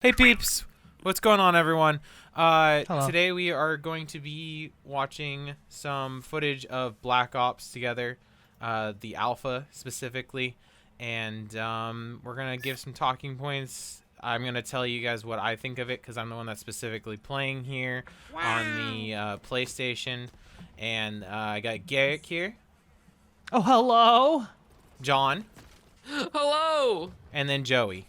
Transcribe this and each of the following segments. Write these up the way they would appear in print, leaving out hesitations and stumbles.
Hey peeps, what's going on everyone? Hello. Today we are going to be watching some footage of Black Ops together, the alpha specifically, and we're going to give some talking points. I'm going to tell you guys what I think of it because I'm the one that's specifically playing here on the PlayStation, and I got Garrick here, Oh, hello. John, Hello! and then Joey.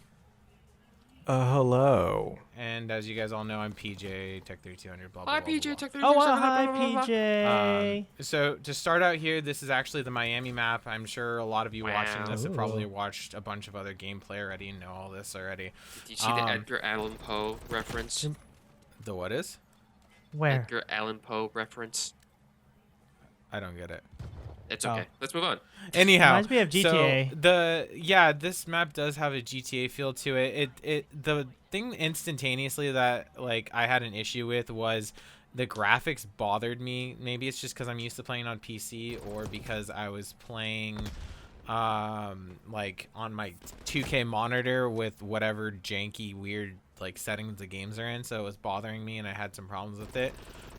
Hello. And as you guys all know, I'm PJ Tech 3200. Blah blah Hi, blah. PJ. Blah, Tech Oh, 327. hi, blah, blah, blah, blah. PJ. So to start out here, this is actually the Miami map. I'm sure a lot of you watching this have probably Ooh. watched a bunch of other gameplay already and know all this already. Did you see the Edgar Allan Poe reference? The what is? Where? Edgar Allan Poe reference. I don't get it. It's Oh. okay. Let's move on. Anyhow, Reminds me of GTA. So this map does have a GTA feel to it. The thing instantaneously that like I had an issue with was the graphics bothered me. Maybe it's just because I'm used to playing on PC or because I was playing like on my 2K monitor with whatever janky weird like settings the games are in, so it was bothering me and I had some problems with it.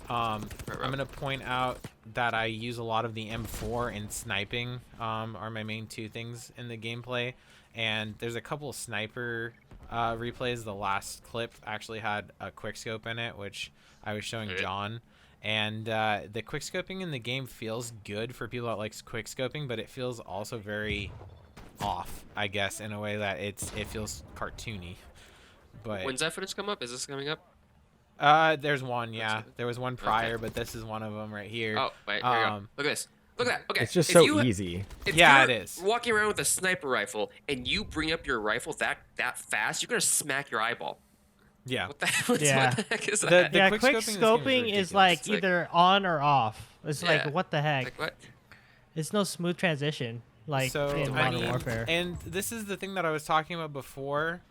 I'm gonna point out that I use a lot of the M4 and sniping are my main two things in the gameplay, and there's a couple of sniper replays. The last clip actually had a quickscope in it, which I was showing John, and the quickscoping in the game feels good for people that likes quickscoping, but it feels also very off, I guess, in a way that it feels cartoony. But When's that footage come up? Is this coming up? there's one, yeah. That's good. There was one prior, but this is one of them right here. Oh, wait. Here we go. Look at this. Look at that. Okay. It's just if so you, easy. If Yeah, you're it is. walking around with a sniper rifle and you bring up your rifle that fast, you're gonna smack your eyeball. Yeah. What the, Yeah. what the heck is The- that? the Yeah, quick quick scoping in this game is scoping is ridiculous. like It's like- either on or off. It's Yeah. like, what the heck? Like what? It's no smooth transition like in I Modern mean, Warfare. and this is the thing that I was talking about before.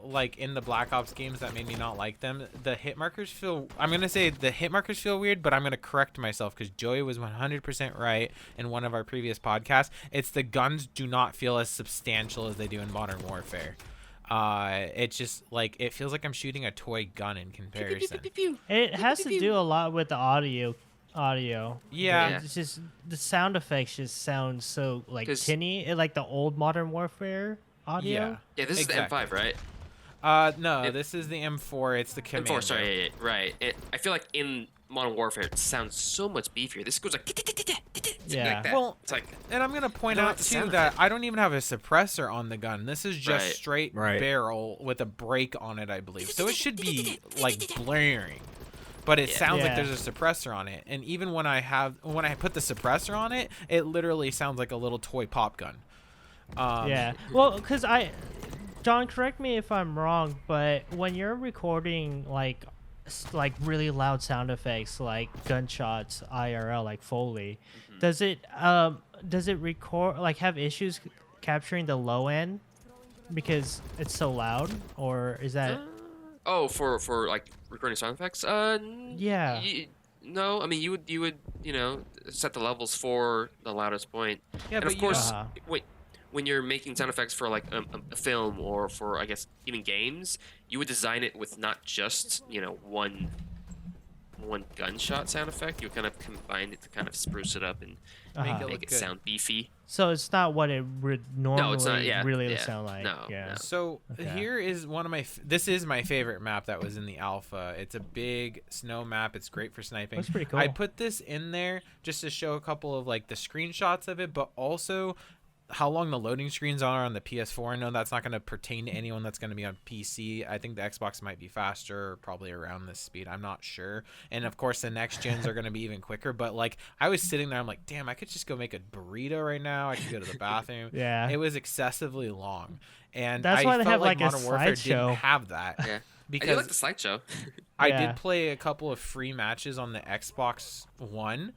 Like in the Black Ops games that made me not like them. The hit markers feel. I'm gonna say the hit markers feel weird, but I'm gonna correct myself because Joey was 100% right in one of our previous podcasts. It's the guns do not feel as substantial as they do in Modern Warfare. It's just like it feels like I'm shooting a toy gun in comparison. It has to do a lot with the audio. Yeah. It's just the sound effects just sound so like 'Cause- tinny, like the old Modern Warfare audio. Yeah. Yeah, this Exactly. is the M5, right? No, It- this is the M4. It's the Commando. M4, sorry, yeah, right. I feel like in Modern Warfare it sounds so much beefier. This goes like Yeah. like that. Well, it's like and I'm gonna point I don't out like the too sound that effect. I don't even have a suppressor on the gun. This is just Right. straight Right. barrel with a brake on it, I believe. So it should be like blaring. But it Yeah. sounds like Yeah. there's a suppressor on it. And even when I put the suppressor on it, it literally sounds like a little toy pop gun. Yeah. Well, because John, correct me if I'm wrong, but when you're recording like really loud sound effects like gunshots IRL like Foley, does it record like have issues capturing the low end because it's so loud, or is that oh, for like recording sound effects? Yeah. No, I mean you would set the levels for the loudest point. Yeah, And but of course, Uh-huh. when you're making sound effects for like a film or for I guess even games, you would design it with not just one gunshot sound effect. You would kind of combine it to kind of spruce it up and Uh-huh. Make it make look it good. sound beefy. So it's not what it would normally it's not, yeah, really yeah, sound like. no, Yeah. no. So Okay. here is one of my. This is my favorite map that was in the alpha. It's a big snow map. It's great for sniping. Looks pretty cool. I put this in there just to show a couple of like the screenshots of it, but also how long the loading screens are on the PS4. I know that's not going to pertain to anyone that's going to be on PC. I think the Xbox might be faster, probably around this speed. I'm not sure. And of course, the next gens are going to be even quicker. But like, I was sitting there, I'm like, damn, I could just go make a burrito right now. I could go to the bathroom. Yeah. It was excessively long, and That's I why they felt have, like like, a Modern Warfare slideshow. didn't have that. Yeah, I do Because like the slideshow. I Yeah. did play a couple of free matches on the Xbox One,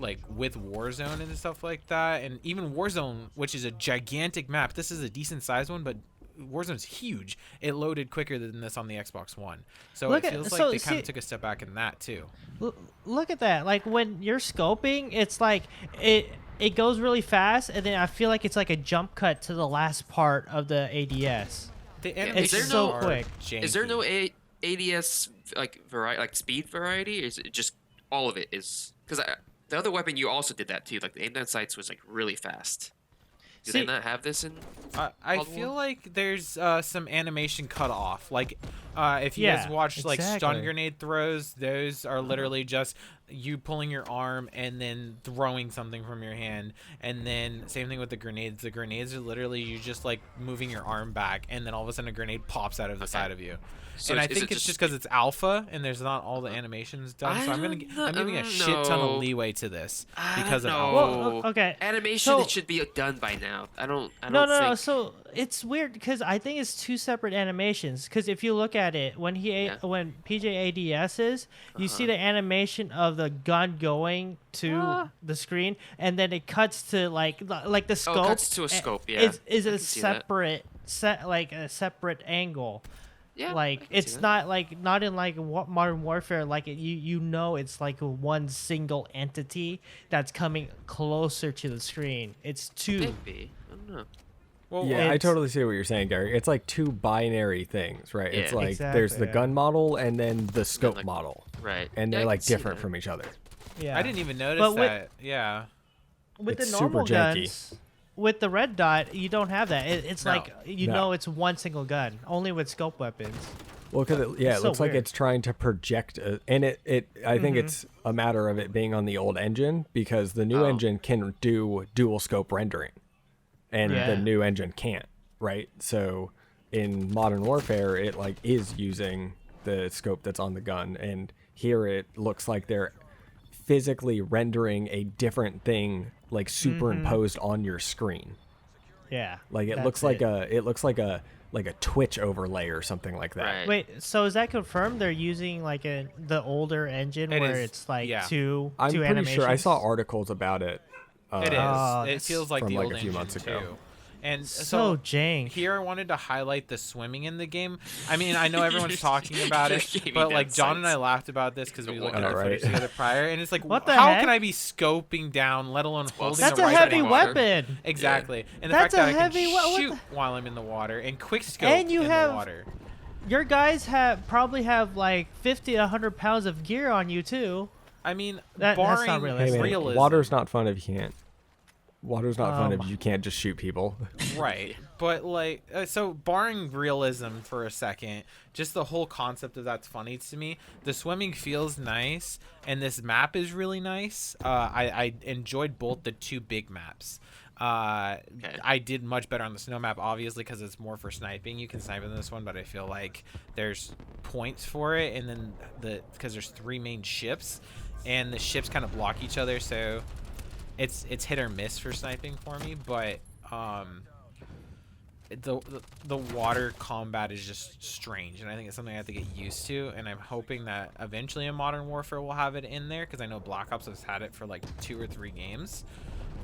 like with Warzone and stuff like that, and even Warzone, which is a gigantic map. This is a decent sized one, but Warzone's huge. It loaded quicker than this on the Xbox One, so Look it at- feels so like they kind see- of took a step back in that too. Look at that. Like when you're scoping, it's like it goes really fast, and then I feel like it's like a jump cut to the last part of the ADS. The It's animations so are quick. Is there no janky. ADS like speed variety? Or is it just all of it is? Because the other weapon you also did that too. Like the aim down sights was like really fast. Do they See, not have this in? I World feel War? like there's some animation cut off. Like, if you guys Yeah, watch like stun exactly. grenade throws, those are literally just you pulling your arm and then throwing something from your hand. And then same thing with the grenades. The grenades are literally you just like moving your arm back, and then all of a sudden a grenade pops out of the side of you. So And I is think it it's just because it's alpha and there's not all the animations done. So I'm giving a shit ton of leeway to this because of alpha. Well, okay. Animation So- it should be done by now. I don't No. think. So it's weird because I think it's two separate animations. Because if you look at it, when when PJ ADSs, you see the animation of the gun going to the screen, and then it cuts to like the scope. Oh, it cuts to a scope. Yeah, is I a can see that. separate angle. Yeah, I Like can see it's that. not in like Modern Warfare. Like you know it's like one single entity that's coming closer to the screen. It's two. Maybe. I don't know. Well, Yeah, I It's- totally see what you're saying, Gary. It's like two binary things, right? It's Yeah. like Exactly, there's the yeah. gun model and then the scope like- model, Right. and Yeah, they're I like can see different that. from each other. Yeah. I didn't even notice But with- that. Yeah. With It's the super normal janky. guns, with the red dot, you don't have that. It's No. like you No. know it's one single gun. Only with scope weapons. Well, because it It's so looks like weird. it's trying to project, and I think it's a matter of it being on the old engine because the new Oh. engine can do dual scope rendering, and Yeah. the new engine can't, right? So in Modern Warfare, it like is using the scope that's on the gun, and here it looks like they're physically rendering a different thing like superimposed on your screen. Yeah. Like it that's looks like a Twitch overlay or something like that. Right. Wait, so is that confirmed? They're using like the older engine It where is, it's like yeah. two I'm two pretty animations? sure I saw articles about it. It is. Oh, It that's feels like from, the like, old a few engine months ago. too. And So jank. here I wanted to highlight the swimming in the game. I mean, I know everyone's talking about You're it, gaming but down like John and I sights. laughed about this because we looked at Oh, our right. footage together prior, and it's like, What the how heck? can I be scoping down, let alone holding That's the a right heavy button? weapon. Exactly, and the That's fact that a I can heavy what shoot the- while I'm in the water and quick scope And you in have- the water. Your guys probably have like 50 to 100 pounds of gear on you too. I mean, That's barring not Hey realistic. man, realism, water's not fun if you can't. Water's not fun if Um, you can't just shoot people. right? But like, so barring realism for a second, just the whole concept of that's funny to me. The swimming feels nice, and this map is really nice. I enjoyed both the two big maps. I did much better on the snow map, obviously, because it's more for sniping. You can snipe in this one, but I feel like there's points for it, and then because there's three main ships, and the ships kind of block each other, so it's hit or miss for sniping for me. But the water combat is just strange, and I think it's something I have to get used to, and I'm hoping that eventually in Modern Warfare we'll have it in there, because I know Black Ops has had it for like 2 or 3 games.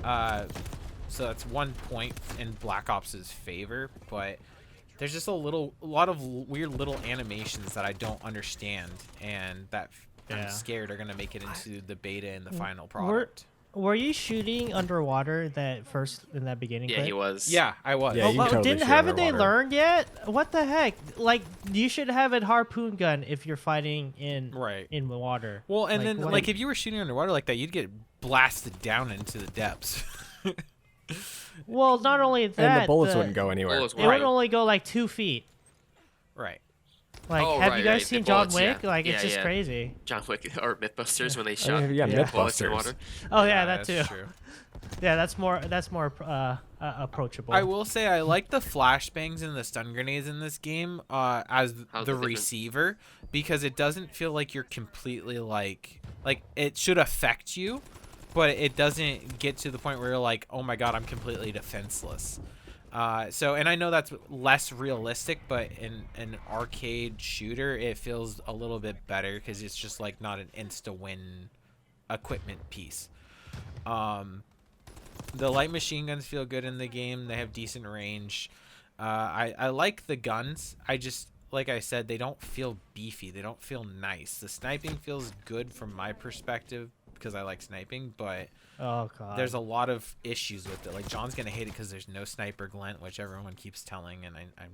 So that's 1 point in Black Ops's favor, but there's just a lot of weird little animations that I don't understand, and that Yeah. I'm scared are gonna make it into the beta and the final product. Were you shooting underwater in that beginning Yeah, clip? he was. Yeah, I was. Yeah, you can totally shoot haven't they underwater. learned yet? What the heck? Like you should have a harpoon gun if you're fighting in Right. in the water. Well, and then what- like if you were shooting underwater like that, you'd get blasted down into the depths. well, not only that, And the bullets wouldn't go anywhere. Bullets It would only go like 2 feet. Right. Like, Oh, have right, you guys right, the seen John bullets, Wick? yeah. Like, Yeah, it's just yeah. crazy. John Wick or Mythbusters when they I shot mean, yeah, bullets in Mythbusters. water. Oh yeah, that that's too. true. Yeah, that's more approachable. I will say I like the flashbangs and the stun grenades in this game as How's the it different? receiver, because it doesn't feel like you're completely like it should affect you, but it doesn't get to the point where you're like, oh my god, I'm completely defenseless. And I know that's less realistic, but in an arcade shooter, it feels a little bit better because it's just like not an insta-win equipment piece. The light machine guns feel good in the game. They have decent range. I like the guns. I just, like I said, they don't feel beefy. They don't feel nice. The sniping feels good from my perspective because I like sniping, but Oh god. there's a lot of issues with it. Like John's gonna hate it because there's no sniper glint, which everyone keeps telling, and I'm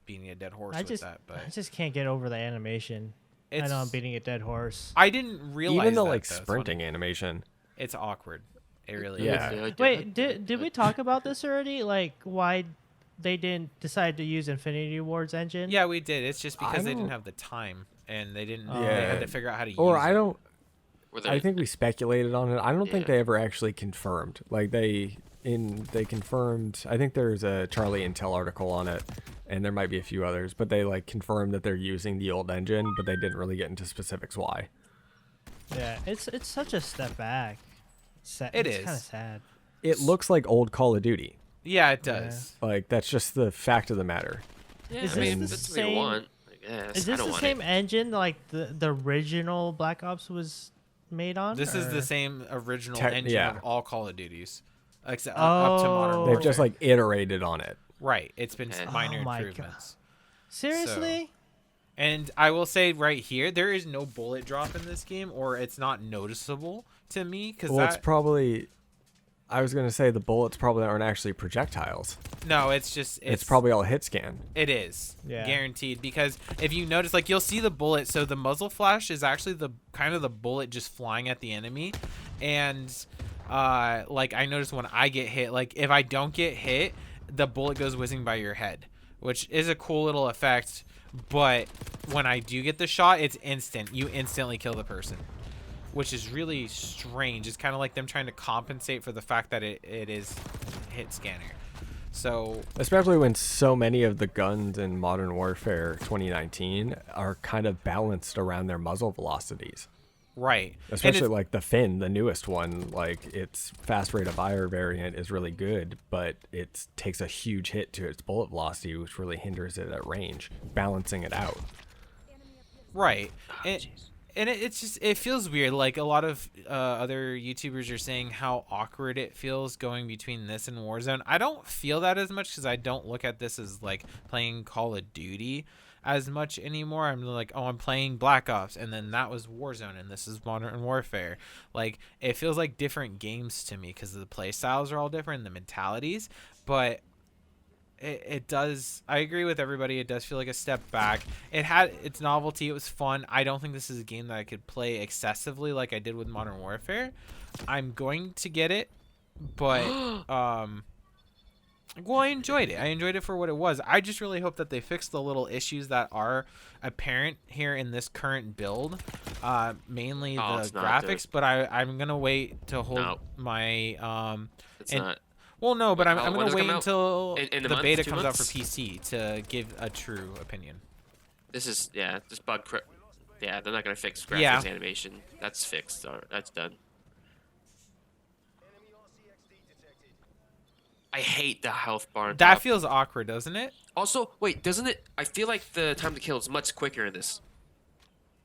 beating a dead horse I with just that. But I just can't get over the animation. I know I'm beating a dead horse. I didn't realize Even the that, like though. sprinting animation. It's awkward. It really Yeah. is. Wait, did we talk about this already? Like why they didn't decide to use Infinity Ward's engine? Yeah, we did. It's just because they don't- didn't have the time and they didn't. They Yeah. had to figure out how to use Or it. I don't. Were there- I think we speculated on it. I don't think Yeah. they ever actually confirmed. Like they confirmed. I think there's a Charlie Intel article on it, and there might be a few others, but they like confirmed that they're using the old engine, but they didn't really get into specifics why. Yeah, it's such a step back. It it's is. kind of sad. It looks like old Call of Duty. Yeah, it does. Like that's just the fact of the matter. Yeah, Is I mean, this the that's what you same- want. I guess. Is I this don't the want same it. engine like the original Black Ops was made on? This is or- the same original Tech- engine yeah. of all Call of Duties, except up to Modern Oh. Warfare. They've just like iterated on it. right. It's been Oh minor my God. improvements. Seriously? And I will say right here, there is no bullet drop in this game, or it's not noticeable to me because Well, it's probably. I was gonna say the bullets probably aren't actually projectiles. no, it's just It's probably all hit scan. It is. Yeah. Guaranteed. Because if you notice, like, you'll see the bullet. So the muzzle flash is actually the kind of the bullet just flying at the enemy. And, like, I noticed when I get hit, like, if I don't get hit, the bullet goes whizzing by your head, which is a cool little effect. But when I do get the shot, it's instant. You instantly kill the person, which is really strange. It's kind of like them trying to compensate for the fact that it is hit scanner. So Especially when so many of the guns in Modern Warfare 2019 are kind of balanced around their muzzle velocities. right. And Especially it's- like the Finn, the newest one, like its fast rate of fire variant is really good, but it takes a huge hit to its bullet velocity, which really hinders it at range, balancing it out. right. Oh, And, jeez. and it's just, it feels weird. Like a lot of other YouTubers are saying how awkward it feels going between this and Warzone. I don't feel that as much because I don't look at this as like playing Call of Duty as much anymore. I'm like, oh, I'm playing Black Ops, and then that was Warzone, and this is Modern Warfare. Like, it feels like different games to me because the play styles are all different, and the mentalities. But it does, I agree with everybody, it does feel like a step back. It had its novelty, it was fun. I don't think this is a game that I could play excessively like I did with Modern Warfare. I'm going to get it, but well, I enjoyed it. I enjoyed it for what it was. I just really hope that they fix the little issues that are apparent here in this current build, mainly Oh, the it's not, graphics. dude. But I'm gonna wait to hold No. my It's and- not. Well, no, but I'm When gonna does it wait come out? until In a the month? beta 2 comes out for months? PC to give a true opinion. This is this bug. Yeah, they're not gonna fix graphics Yeah. animation. That's fixed. Or that's done. I hate the health bar. on That top. feels awkward, doesn't it? Also, wait, doesn't it? I feel like the time to kill is much quicker in this.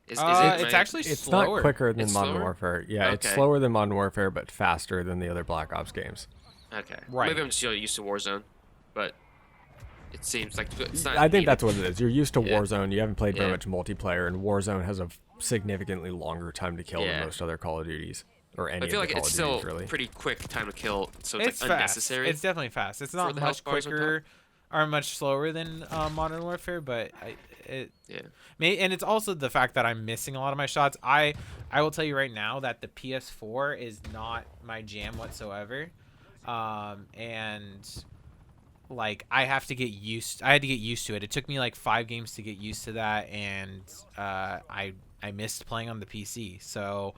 Is It's actually It's slower. not quicker than It's Modern slower? Warfare. Yeah, it's Okay. slower than Modern Warfare, but faster than the other Black Ops games. Okay. Right. Maybe I'm just used to Warzone, but it seems like it's not. I think needed. that's what it is. You're used to Yeah. Warzone. You haven't played very Yeah. much multiplayer, and Warzone has a significantly longer time to kill than Yeah. most other Call of Duties or any I feel of like the Call it's of still Duties, really. pretty quick time to kill, so it's, It's like fast. unnecessary. It's definitely fast. It's not the much health bars on top. quicker or much slower than Modern Warfare, but it Yeah. and it's also the fact that I'm missing a lot of my shots. I will tell you right now that the PS4 is not my jam whatsoever, and like I had to get used to it. It took me like 5 games to get used to that, and I missed playing on the PC. So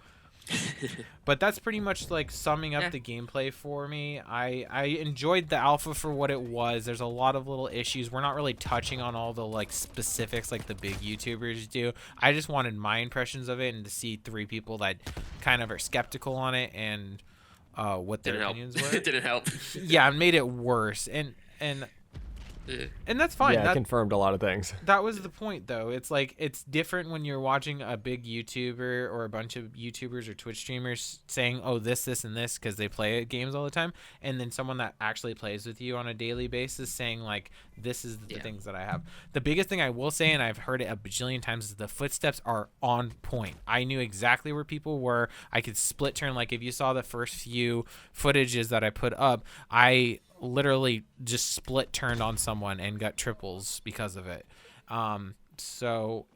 but that's pretty much like summing up Yeah. the gameplay for me. I enjoyed the alpha for what it was. There's a lot of little issues. We're not really touching on all the like specifics like the big YouTubers do. I just wanted my impressions of it and to see 3 people that kind of are skeptical on it and what their Didn't help. opinions were. It didn't help. Yeah, it made it worse. And that's fine. Yeah, it That, confirmed a lot of things. that was the point, though. It's like it's different when you're watching a big YouTuber or a bunch of YouTubers or Twitch streamers saying, "Oh, this, and this," because they play games all the time, and then someone that actually plays with you on a daily basis saying, like, "This is the Yeah. things that I have." The biggest thing I will say, and I've heard it a bajillion times, is the footsteps are on point. I knew exactly where people were. I could split turn. Like if you saw the first few footages that I put up, I literally just split turned on someone and got triples because of it. So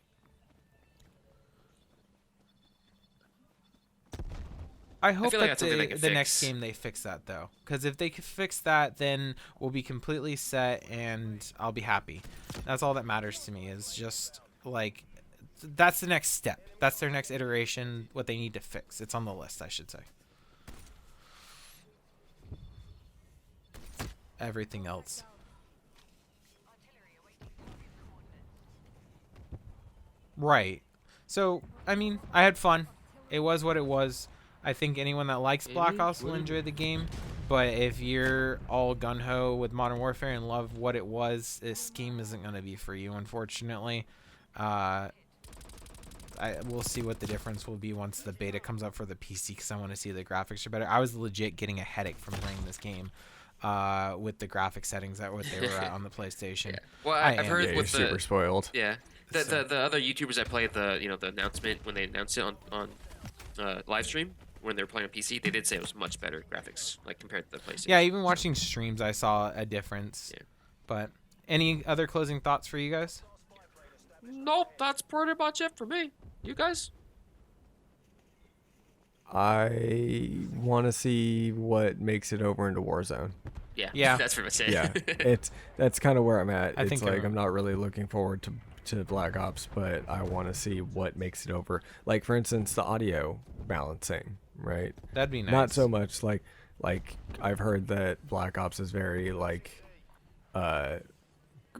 I hope feel like that that's something they can the next fix. game they fix that, though, because if they could fix that, then we'll be completely set and I'll be happy. That's all that matters to me, is just like that's the next step. That's their next iteration, what they need to fix. It's on the list, I should say. Everything else. Right. So, I mean, I had fun. It was what it was. I think anyone that likes Black Ops will enjoy the game. But if you're all gung-ho with Modern Warfare and love what it was, this game isn't going to be for you, unfortunately. We'll see what the difference will be once the beta comes up for the PC, because I want to see the graphics are better. I was legit getting a headache from playing this game with the graphic settings that what they were at on the PlayStation. Yeah. Well, I've heard Yeah, with you're super spoiled. Yeah. The other YouTubers that played the the announcement when they announced it on live stream when they were playing on PC, they did say it was much better graphics like compared to the PlayStation. Yeah, even watching streams, I saw a difference. Yeah. But any other closing thoughts for you guys? Nope, that's pretty much it for me. You guys? I want to see what makes it over into Warzone. Yeah. That's pretty much it. Yeah, that's kind of where I'm at. I It's think like they're- I'm not really looking forward to Black Ops, but I want to see what makes it over. Like for instance, the audio balancing, right? That'd be nice. Not so much like I've heard that Black Ops is very like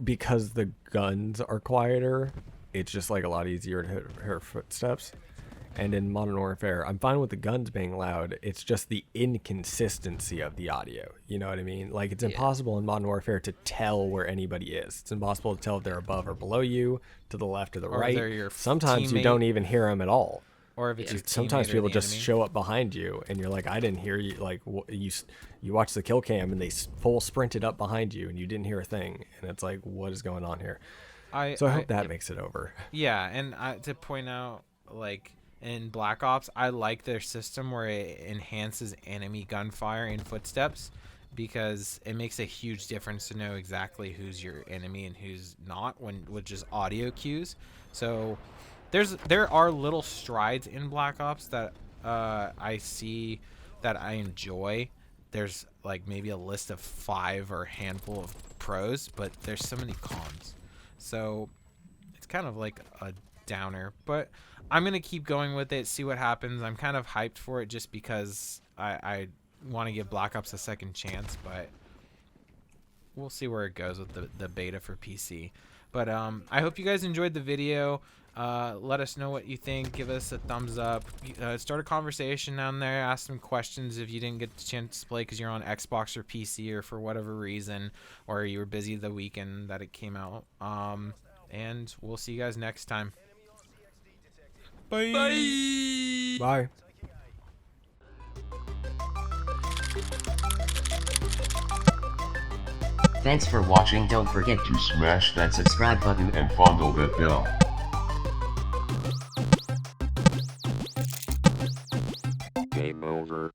because the guns are quieter, it's just like a lot easier to hit her footsteps. And in Modern Warfare, I'm fine with the guns being loud. It's just the inconsistency of the audio. You know what I mean? Like, it's impossible in Modern Warfare to tell where anybody is. It's impossible to tell if they're above or below you, to the left or the Or right. they're your Sometimes you teammate. don't even hear them at all. Or if it's your Sometimes teammate or people the just enemy. show up behind you, and you're like, I didn't hear you. Like, you watch the kill cam, and they full sprinted up behind you, and you didn't hear a thing. And it's like, what is going on here? So I hope that makes it over. Yeah, and to point out, like, in Black Ops, I like their system where it enhances enemy gunfire in footsteps, because it makes a huge difference to know exactly who's your enemy and who's not with just audio cues. So there are little strides in Black Ops that I see that I enjoy. There's like maybe a list of 5 or a handful of pros, but there's so many cons. So it's kind of like a downer, but I'm gonna keep going with it, see what happens. I'm kind of hyped for it just because I want to give Black Ops a second chance, but we'll see where it goes with the beta for PC. But I hope you guys enjoyed the video. Let us know what you think. Give us a thumbs up. Start a conversation down there. Ask some questions if you didn't get the chance to play because you're on Xbox or PC or for whatever reason, or you were busy the weekend that it came out. And we'll see you guys next time. Bye. Bye. Bye. Thanks for watching. Don't forget to smash that subscribe button and fondle that bell. Game over.